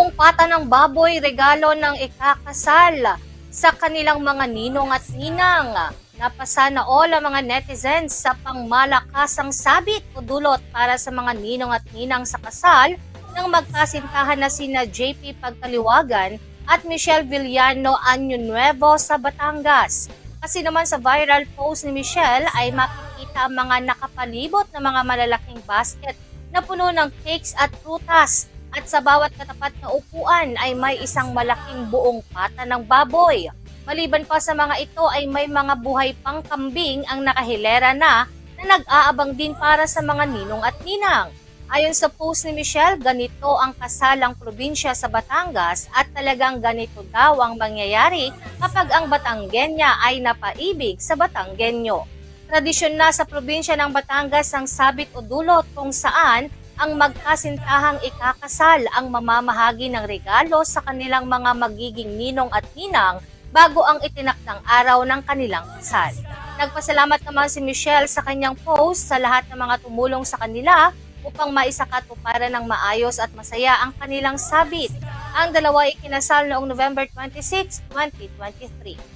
Buong pata ng baboy regalo ng ikakasal sa kanilang mga ninong at ninang. Napasana all ang mga netizens sa pangmalakasang sabit o dulot para sa mga ninong at ninang sa kasal ng magkasintahan na sina JP Pagkaliwagan at Michelle Villano Año Nuevo sa Batangas. Kasi naman sa viral post ni Michelle ay makikita ang mga nakapalibot na mga malalaking basket na puno ng cakes at prutas. At sa bawat katapat na upuan ay may isang malaking buong pata ng baboy. Maliban pa sa mga ito ay may mga buhay pang kambing ang nakahilera na nag-aabang din para sa mga ninong at ninang. Ayon sa post ni Michelle, ganito ang kasalang probinsya sa Batangas at talagang ganito daw ang mangyayari kapag ang Batanggenya ay napaibig sa Batanggenyo. Tradisyon na sa probinsya ng Batangas ang sabit o dulot kung saan ang magkasintahang ikakasal ang mamamahagi ng regalo sa kanilang mga magiging ninong at ninang bago ang itinakdang araw ng kanilang kasal. Nagpasalamat naman si Michelle sa kanyang post sa lahat ng mga tumulong sa kanila upang maisakatuparan ng maayos at masaya ang kanilang sabit. Ang dalawa ay kinasal noong November 26, 2023.